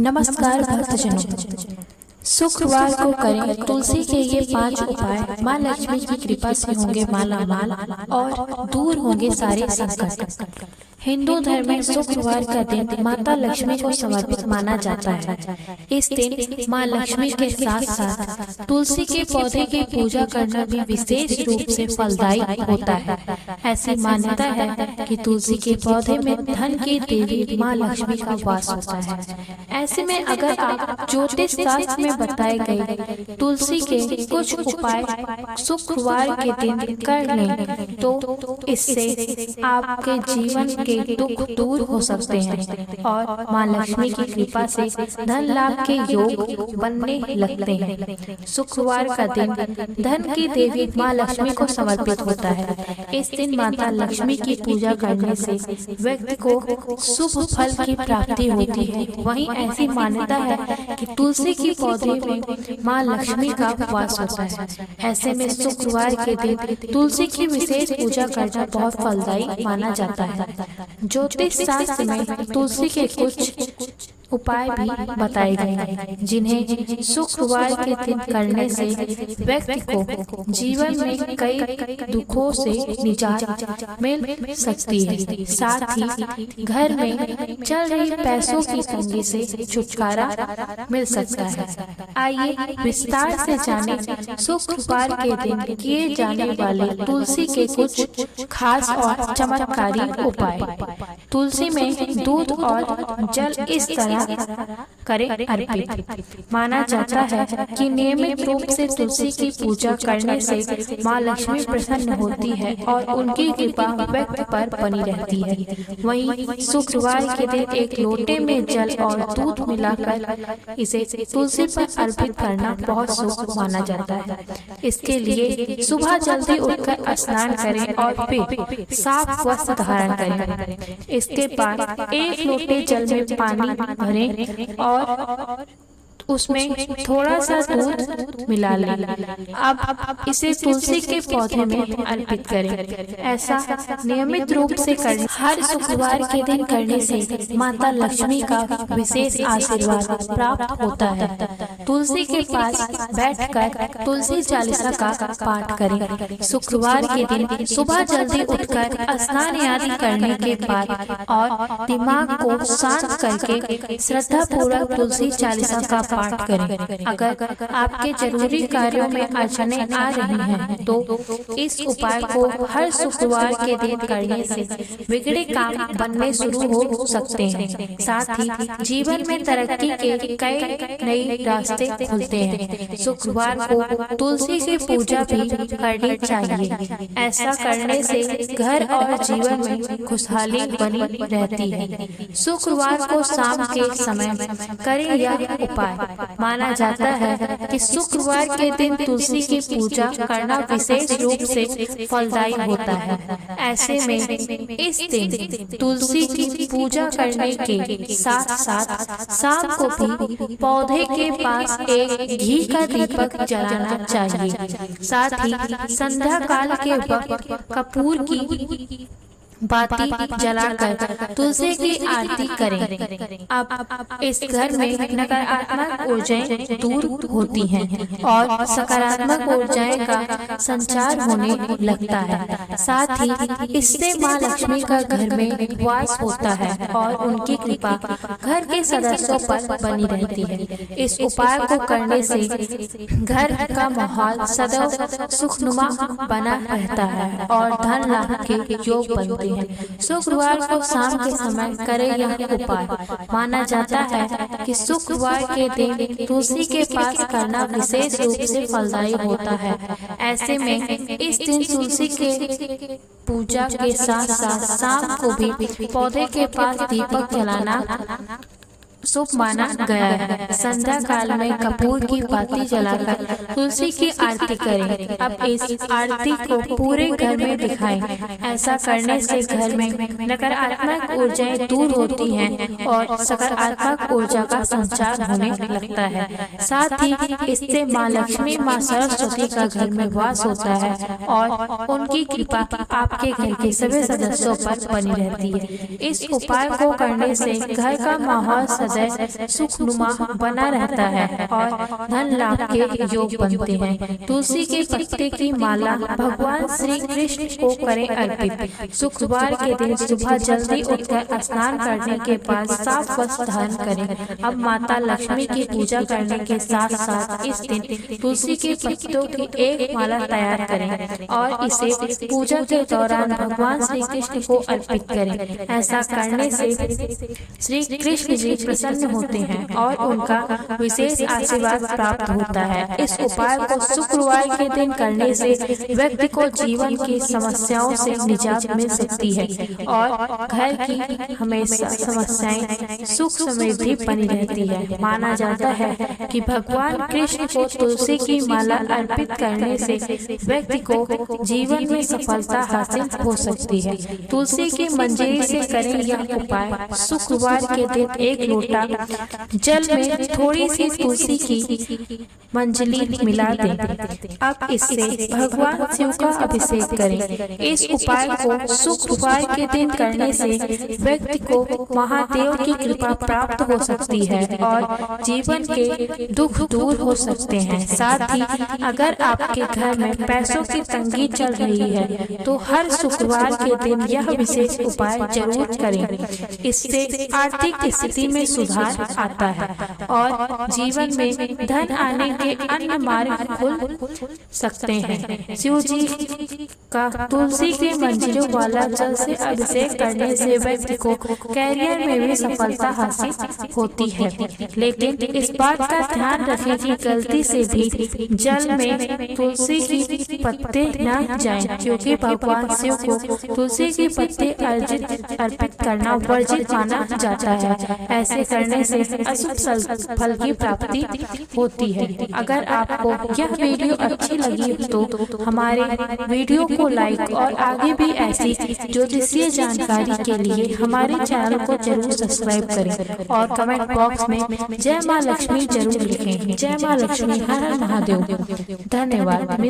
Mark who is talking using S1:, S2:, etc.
S1: नमस्कार भक्तजनों। शुक्रवार को करें तुलसी के ये 5 उपाय। माँ लक्ष्मी की कृपा से होंगे मालामाल और दूर होंगे सारे संकट। हिंदू धर्म में शुक्रवार का दिन माता लक्ष्मी को समर्पित माना जाता है। इस दिन माँ लक्ष्मी के साथ साथ तुलसी के पौधे की पूजा करना भी विशेष रूप से फलदायी होता है। ऐसी मान्यता है कि तुलसी के पौधे में धन की देवी माँ लक्ष्मी का वास होता है। ऐसे में अगर आप ज्योतिष शास्त्र में बताए गए तुलसी के कुछ उपाय शुक्रवार के दिन कर लें तो इससे आपके जीवन के दुख दूर हो सकते हैं और माँ लक्ष्मी की कृपा से धन लाभ के योग बनने लगते हैं। शुक्रवार का दिन धन की देवी माँ लक्ष्मी को समर्पित होता है। इस दिन माता लक्ष्मी की पूजा करने से व्यक्ति को शुभ फल की प्राप्ति होती है। वहीं ऐसी मान्यता है कि तुलसी की पौधे में माँ लक्ष्मी का वास होता है। ऐसे में शुक्रवार के दिन तुलसी की विशेष पूजा करना बहुत फलदायी माना जाता है। ज्योतिष शास्त्र में तुलसी के कुछ उपाय भी बताए गए हैं जिन्हें शुक्रवार के दिन करने से व्यक्ति को जीवन में कई दुखों से निजात मिल सकती है। साथ ही घर में चल रही पैसों की तंगी से छुटकारा मिल सकता है। आइए विस्तार से जानें शुक्रवार के दिन किए जाने वाले तुलसी के कुछ खास और चमत्कारी उपाय। तुलसी में दूध और जल इस तरह करें अर्पित। माना जाता है कि नियमित रूप से तुलसी की पूजा करने से माँ लक्ष्मी प्रसन्न होती है और उनकी कृपा व्यक्ति पर बनी रहती है। वहीं शुक्रवार के दिन एक लोटे में जल और दूध मिलाकर इसे तुलसी पर अर्पित करना बहुत शुभ माना जाता है। इसके लिए सुबह जल्दी उठकर स्नान करें और फिर साफ वस्त्र धारण करें। इसके बाद एक लोटे जल में पानी भरें और उसमें थोड़ा सा दूध मिला लें। अब इसे तुलसी के पौधे में अर्पित करें। ऐसा नियमित रूप से करें। हर शुक्रवार के दिन करने से माता लक्ष्मी का विशेष आशीर्वाद प्राप्त होता है। तुलसी के पास बैठकर तुलसी चालीसा का पाठ करें। शुक्रवार के दिन सुबह जल्दी उठकर स्नान आदि करने के बाद और दिमाग को शांत करके श्रद्धा पूर्वक तुलसी चालीसा का पाठ करें। अगर आपके जरूरी कार्यों में अड़चने आ रही हैं तो इस उपाय को हर शुक्रवार के दिन करने से बिगड़े काम बनने शुरू हो सकते हैं। साथ ही जीवन में तरक्की के कई नए रास्ते खुलते हैं। शुक्रवार को तुलसी की पूजा भी करनी चाहिए। ऐसा करने से घर और जीवन में खुशहाली बनी रहती है। शुक्रवार को शाम के समय करें यह उपाय। माना जाता है कि शुक्रवार के दिन तुलसी की पूजा करना विशेष रूप से फलदायी होता है। ऐसे में इस दिन तुलसी की पूजा करने के साथ साथ शाम को भी पौधे के पास एक घी का दीपक जलाना चाहिए। साथ ही संध्या काल के वक्त कपूर की बाती जलाकर तुलसी की आरती करें। अब इस घर में नकारात्मक ऊर्जाएं दूर होती हैं और सकारात्मक ऊर्जाएं का संचार होने लगता है। साथ ही इससे माँ लक्ष्मी का घर में वास होता है और उनकी कृपा घर के सदस्यों पर बनी रहती है। इस उपाय को करने से घर का माहौल सदैव सुखनुमा बना रहता है और धन लाभ के योग बनते हैं। शुक्रवार को शाम के समय करें यह उपाय। माना जाता है कि शुक्रवार के दिन तुलसी के पास करना विशेष रूप से फलदायी होता है। ऐसे में इस दिन तुलसी के पूजा के साथ साथ शाम को भी पौधे के पास दीपक जलाना शुभ माना गया है। संध्या काल में कपूर की बाती जलाकर तुलसी की आरती करें। अब इस आरती को पूरे घर में दिखाएं। ऐसा करने से घर में नकारात्मक ऊर्जाएं दूर होती हैं और सकारात्मक ऊर्जा का संचार होने लगता है। साथ ही इससे माँ लक्ष्मी माँ सरस्वती का घर में वास होता है और उनकी कृपा आपके घर के सभी सदस्यों पर बनी रहती है। इस उपाय को करने से घर का माहौल हृदय सुखनुमा बना रहता है और धन लाभ के योग बनते हैं। तुलसी के पत्ते की माला भगवान श्री कृष्ण को करें अर्पित। शुक्रवार के दिन सुबह जल्दी उठकर स्नान करने के बाद साफ वस्त्र धारण करें। अब माता लक्ष्मी की पूजा करने के साथ साथ इस दिन तुलसी के पत्तों की एक माला तैयार करें और इसे पूजा के दौरान भगवान श्री कृष्ण को अर्पित करें। ऐसा करने से श्री कृष्ण जी प्रसन्न होते हैं और उनका विशेष आशीर्वाद प्राप्त होता है। इस उपाय को शुक्रवार के दिन करने से व्यक्ति को जीवन की समस्याओं से निजात मिल सकती है और घर की हमेशा समस्याएं सुख समृद्धि बनी रहती है। माना जाता है कि भगवान कृष्ण को तुलसी की माला अर्पित करने से व्यक्ति को जीवन में सफलता हासिल हो सकती है। तुलसी की मंजरी से करें यह उपाय। शुक्रवार के दिन एक लोटा जल में थोड़ी सी तुलसी की मंजली मिला दें। अब इससे भगवान शिव का अभिषेक करें। इस उपाय को शुक्रवार के दिन करने से व्यक्ति को महादेव की कृपा प्राप्त हो सकती है और जीवन के दुख दूर हो सकते हैं। साथ ही अगर आपके घर में पैसों की तंगी चल रही है तो हर शुक्रवार के दिन यह विशेष उपाय जरूर करें। इससे आर्थिक स्थिति में सुधार आता है और जीवन में धन आने के अन्य मार्ग खुल सकते हैं। शिव जी का तुलसी के मंजरों वाला जल से अभिषेक करने से व्यक्ति को कैरियर में भी सफलता हासिल होती है। लेकिन इस बात का ध्यान रखें कि गलती से भी जल में तुलसी की पत्ते न जाएं, क्योंकि भगवान शिव को तुलसी के पत्ते अर्पित करना वर्जित माना जाता है। ऐसे करने से अशुभ फल की प्राप्ति होती है। अगर आपको यह वीडियो अच्छी लगी तो हमारे वीडियो को लाइक और आगे भी ऐसी ज्योतिषीय जानकारी के लिए हमारे चैनल को जरूर सब्सक्राइब करें और कमेंट बॉक्स में जय माँ लक्ष्मी जरूर लिखें। जय माँ लक्ष्मी, हर हर महादेव। धन्यवाद।